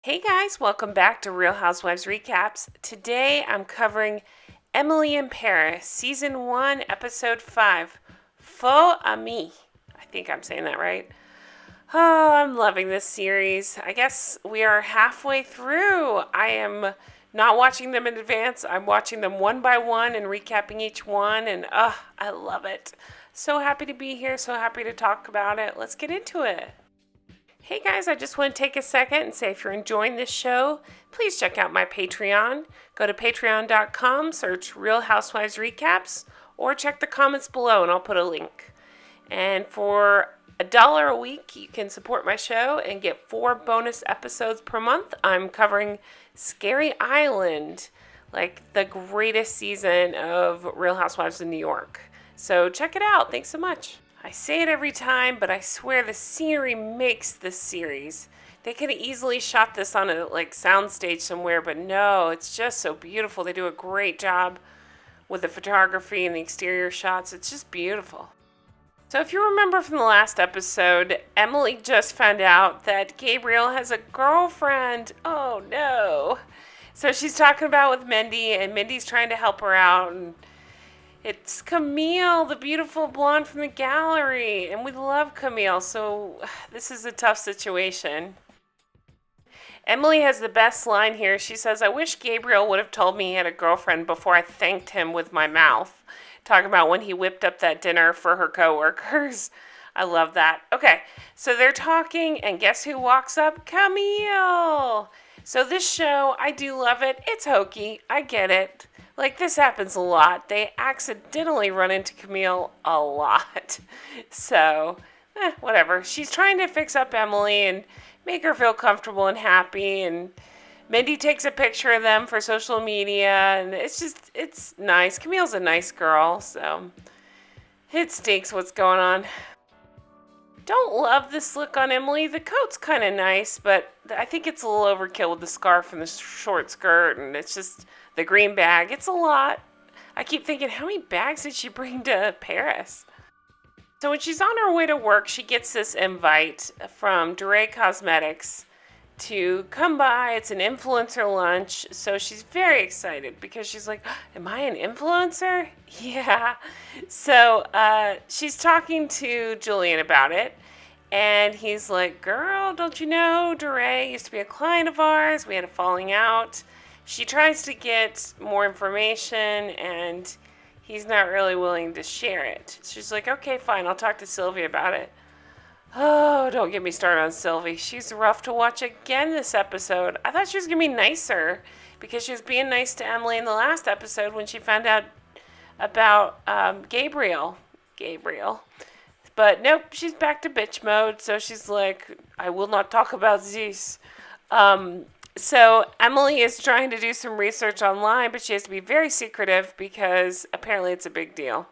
Hey guys, welcome back to Real Housewives Recaps. Today I'm covering Emily in Paris, Season 1, Episode 5, Faux Ami. I think I'm saying that right. Oh, I'm loving this series. I guess we are halfway through. I am not watching them in advance. I'm watching them one by one and recapping each one, and I love it. So happy to be here, so happy to talk about it. Let's get into it. Hey guys, I just want to take a second and say if you're enjoying this show, please check out my Patreon. Go to patreon.com, search Real Housewives Recaps, or check the comments below and I'll put a link. And for $1 a week, you can support my show and get 4 bonus episodes per month. I'm covering Scary Island, like the greatest season of Real Housewives of New York. So check it out. Thanks so much. I say it every time, but I swear the scenery makes this series. They could have easily shot this on a soundstage somewhere, but no, it's just so beautiful. They do a great job with the photography and the exterior shots. It's just beautiful. So if you remember from the last episode, Emily just found out that Gabriel has a girlfriend. Oh no. So she's talking about with Mindy, and Mindy's trying to help her out, and it's Camille, the beautiful blonde from the gallery, and we love Camille, so this is a tough situation. Emily has the best line here. She says, I wish Gabriel would have told me he had a girlfriend before I thanked him with my mouth. Talking about when he whipped up that dinner for her coworkers. I love that. Okay, so they're talking, and guess who walks up? Camille! So this show, I do love it. It's hokey. I get it. This happens a lot. They accidentally run into Camille a lot. So, whatever. She's trying to fix up Emily and make her feel comfortable and happy. And Mindy takes a picture of them for social media. And it's nice. Camille's a nice girl. So, it stinks what's going on. Don't love this look on Emily. The coat's kind of nice, but I think it's a little overkill with the scarf and the short skirt, and it's just the green bag. It's a lot. I keep thinking, how many bags did she bring to Paris? So when she's on her way to work, she gets this invite from Duray Cosmetics to come by. It's an influencer lunch, so she's very excited because she's like, am I an influencer? Yeah. So she's talking to Julian about it, and he's like, girl, don't you know Duray used to be a client of ours? We had a falling out. She tries to get more information, and he's not really willing to share it. She's like, okay, fine, I'll talk to Sylvie about it. Oh, don't get me started on Sylvie. She's rough to watch again this episode. I thought she was going to be nicer because she was being nice to Emily in the last episode when she found out about Gabriel. But nope, she's back to bitch mode. So she's like, I will not talk about this. So Emily is trying to do some research online, but she has to be very secretive because apparently it's a big deal.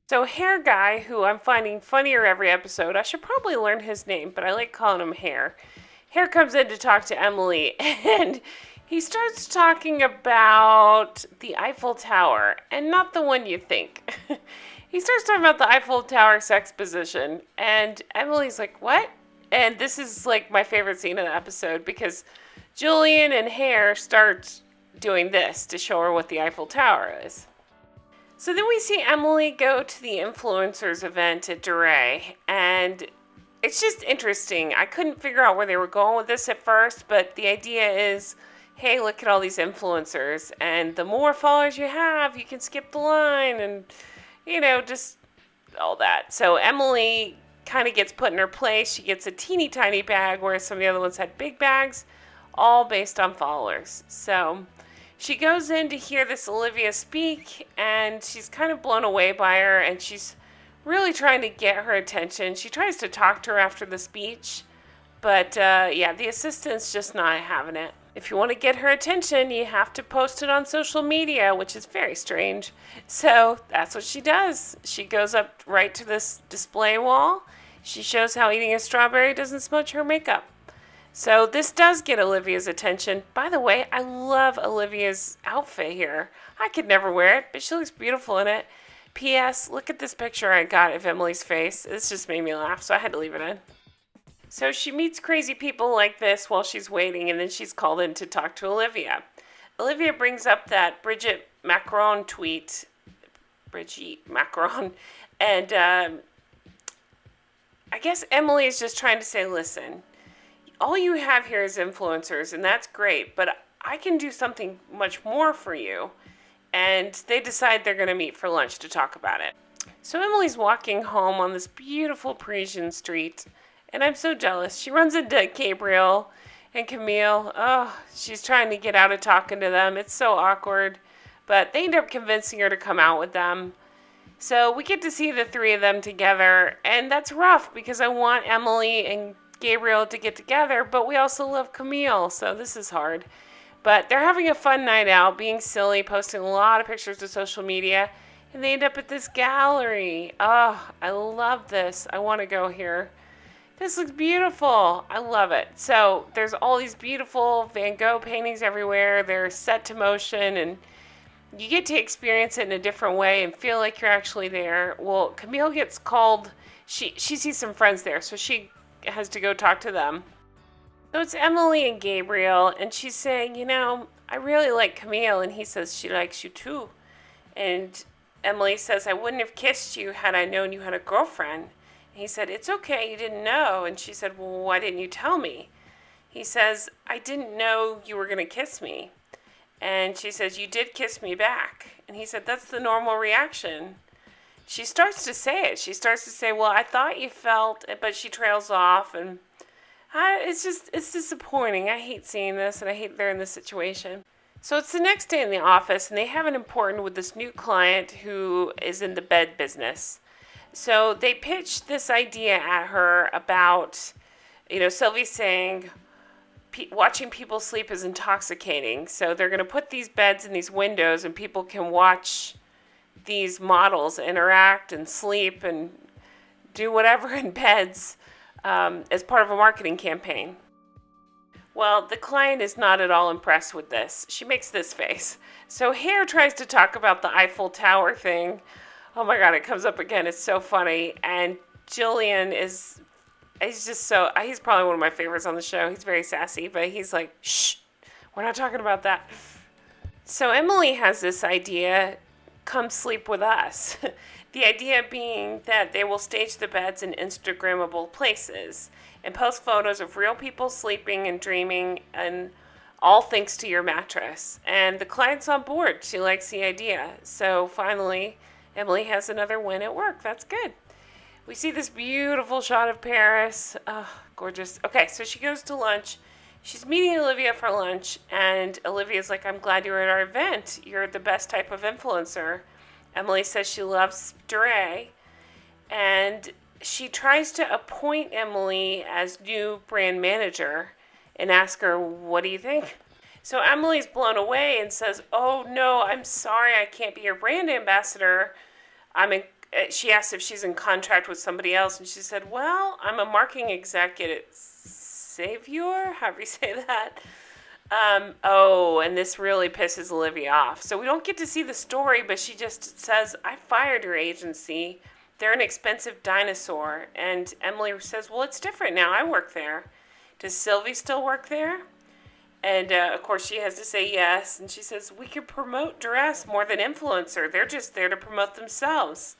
So Hair Guy, who I'm finding funnier every episode, I should probably learn his name, but I like calling him Hair. Hair comes in to talk to Emily, and he starts talking about the Eiffel Tower, and not the one you think. He starts talking about the Eiffel Tower sex position, and Emily's like, what? And this is my favorite scene in the episode because Julian and Hair start doing this to show her what the Eiffel Tower is. So then we see Emily go to the influencers event at Duray, and it's just interesting. I couldn't figure out where they were going with this at first, but the idea is, hey, look at all these influencers, and the more followers you have, you can skip the line, and, just all that. So Emily kind of gets put in her place. She gets a teeny tiny bag, whereas some of the other ones had big bags, all based on followers. So she goes in to hear this Olivia speak, and she's kind of blown away by her, and she's really trying to get her attention. She tries to talk to her after the speech, but the assistant's just not having it. If you want to get her attention, you have to post it on social media, which is very strange. So that's what she does. She goes up right to this display wall. She shows how eating a strawberry doesn't smudge her makeup. So this does get Olivia's attention. By the way, I love Olivia's outfit here. I could never wear it, but she looks beautiful in it. P.S. Look at this picture I got of Emily's face. This just made me laugh, so I had to leave it in. So she meets crazy people like this while she's waiting, and then she's called in to talk to Olivia. Olivia brings up that Bridget Macron tweet, Brigitte Macron, and I guess Emily is just trying to say, listen, all you have here is influencers, and that's great, but I can do something much more for you. And they decide they're going to meet for lunch to talk about it. So Emily's walking home on this beautiful Parisian street, and I'm so jealous. She runs into Gabriel and Camille. Oh, she's trying to get out of talking to them. It's so awkward. But they end up convincing her to come out with them. So we get to see the three of them together, and that's rough because I want Emily and Gabriel to get together, but we also love Camille, so this is hard. But they're having a fun night out, being silly, posting a lot of pictures to social media, and they end up at this gallery. Oh, I love this. I want to go here. This looks beautiful. I love it. So there's all these beautiful Van Gogh paintings everywhere. They're set to motion, and you get to experience it in a different way and feel like you're actually there. Well, Camille gets called. She sees some friends there, so she has to go talk to them. So it's Emily and Gabriel, and she's saying, I really like Camille, and he says she likes you too. And Emily says, I wouldn't have kissed you had I known you had a girlfriend. And he said, it's okay, you didn't know. And she said, well, why didn't you tell me? He says, I didn't know you were going to kiss me. And she says, you did kiss me back. And he said, that's the normal reaction. She starts to say it. She starts to say, well, I thought you felt, but she trails off. And it's disappointing. I hate seeing this, and I hate they're in this situation. So it's the next day in the office, and they have an appointment with this new client who is in the bed business. So they pitched this idea at her about, Sylvie saying, watching people sleep is intoxicating. So they're going to put these beds in these windows, and people can watch these models interact and sleep and do whatever in beds as part of a marketing campaign. Well, the client is not at all impressed with this. She makes this face. So Hare tries to talk about the Eiffel Tower thing. Oh my God, it comes up again. It's so funny. And Julian he's probably one of my favorites on the show. He's very sassy, but he's like, shh, we're not talking about that. So Emily has this idea, come sleep with us. The idea being that they will stage the beds in Instagrammable places and post photos of real people sleeping and dreaming, and all thanks to your mattress. And the client's on board. She likes the idea. So finally, Emily has another win at work. That's good. We see this beautiful shot of Paris. Oh, gorgeous. Okay, so she goes to lunch. She's meeting Olivia for lunch, and Olivia's like, I'm glad you were at our event. You're the best type of influencer. Emily says she loves Darren, and she tries to appoint Emily as new brand manager and ask her, what do you think? So Emily's blown away and says, oh no, I'm sorry, I can't be your brand ambassador. She asked if she's in contract with somebody else, and she said, well, I'm a marketing executive at Savior, however you say that. And this really pisses Olivia off. So we don't get to see the story, but she just says, I fired your agency. They're an expensive dinosaur. And Emily says, well, it's different now. I work there. Does Sylvie still work there? And, of course, she has to say yes. And she says, we could promote dress more than influencer. They're just there to promote themselves.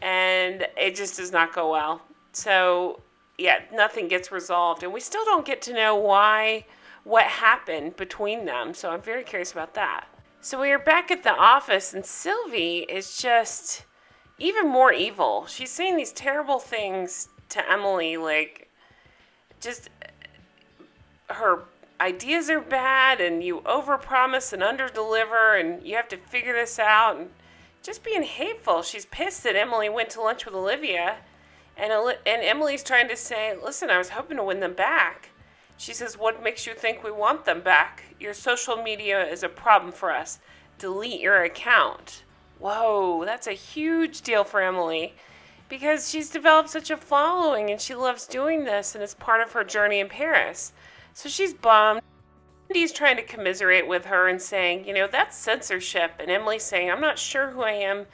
And it just does not go well. So, yeah, nothing gets resolved. And we still don't get to know what happened between them. So I'm very curious about that. So we are back at the office, and Sylvie is just even more evil. She's saying these terrible things to Emily, like just her ideas are bad, and you overpromise and underdeliver, and you have to figure this out, and just being hateful. She's pissed that Emily went to lunch with Olivia, and Emily's trying to say, listen, I was hoping to win them back. She says, what makes you think we want them back? Your social media is a problem for us. Delete your account. Whoa, that's a huge deal for Emily, because she's developed such a following and she loves doing this, and it's part of her journey in Paris. So she's bummed. Andy's trying to commiserate with her and saying, that's censorship. And Emily's saying, I'm not sure who I am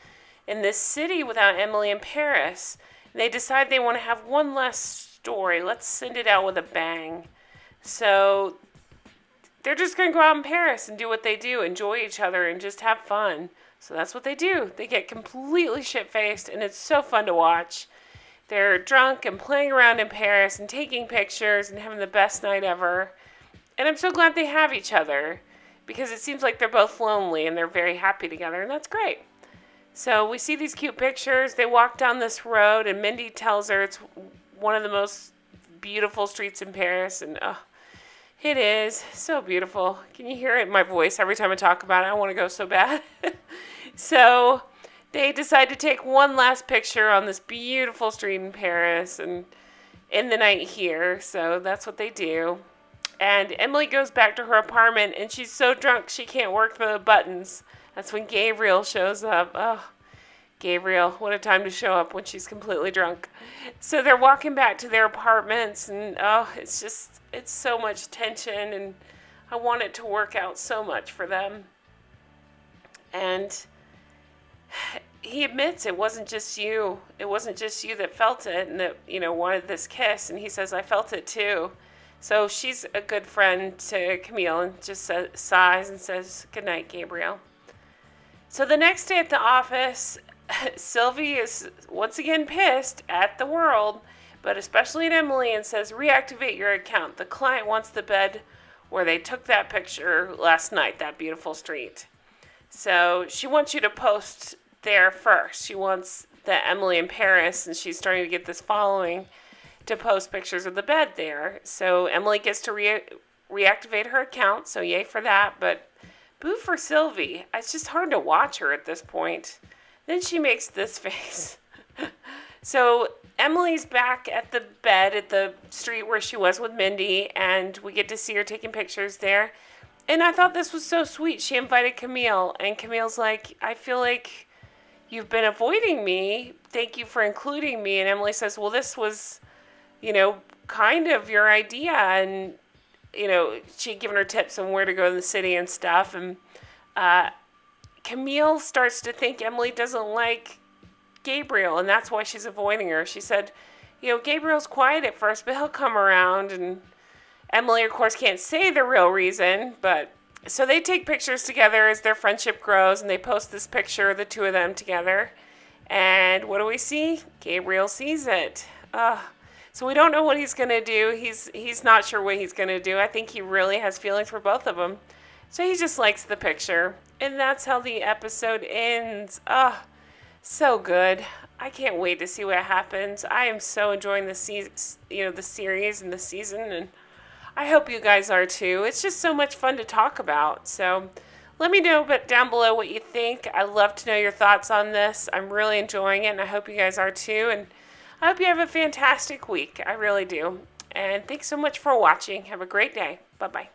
in this city without Emily in Paris. And they decide they want to have one last story. Let's send it out with a bang. So they're just going to go out in Paris and do what they do, enjoy each other and just have fun. So that's what they do. They get completely shit-faced, and it's so fun to watch. They're drunk and playing around in Paris and taking pictures and having the best night ever. And I'm so glad they have each other, because it seems like they're both lonely and they're very happy together, and that's great. So we see these cute pictures. They walk down this road, and Mindy tells her it's one of the most beautiful streets in Paris, and it is so beautiful. Can you hear it in my voice every time I talk about it? I want to go so bad. So they decide to take one last picture on this beautiful street in Paris and end the night here. So that's what they do. And Emily goes back to her apartment, and she's so drunk she can't work the buttons. That's when Gabriel shows up. Oh, Gabriel, what a time to show up when she's completely drunk. So they're walking back to their apartments, and it's so much tension, and I want it to work out so much for them. And he admits it wasn't just you. It wasn't just you that felt it and that, wanted this kiss. And he says, I felt it too. So she's a good friend to Camille and just sighs and says, good night, Gabriel. So the next day at the office, Sylvie is once again pissed at the world, but especially at Emily, and says, reactivate your account. The client wants the bed where they took that picture last night, that beautiful street. So she wants you to post there first. She wants the Emily in Paris, and she's starting to get this following, to post pictures of the bed there. So Emily gets to reactivate her account, so yay for that, but boo for Sylvie. It's just hard to watch her at this point. Then she makes this face. So Emily's back at the bed at the street where she was with Mindy, and we get to see her taking pictures there. And I thought this was so sweet. She invited Camille, and Camille's like, I feel like you've been avoiding me. Thank you for including me. And Emily says, well, this was, kind of your idea. And, she'd given her tips on where to go in the city and stuff. And Camille starts to think Emily doesn't like Gabriel, and that's why she's avoiding her. She said, Gabriel's quiet at first, but he'll come around. And Emily, of course, can't say the real reason, but so they take pictures together as their friendship grows, and they post this picture of the two of them together. And what do we see? Gabriel sees it. So we don't know what he's going to do. He's not sure what he's going to do. I think he really has feelings for both of them. So he just likes the picture. And that's how the episode ends. So good. I can't wait to see what happens. I am so enjoying the series and the season, and I hope you guys are too. It's just so much fun to talk about. So let me know down below what you think. I love to know your thoughts on this. I'm really enjoying it, and I hope you guys are too. And I hope you have a fantastic week. I really do. And thanks so much for watching. Have a great day. Bye-bye.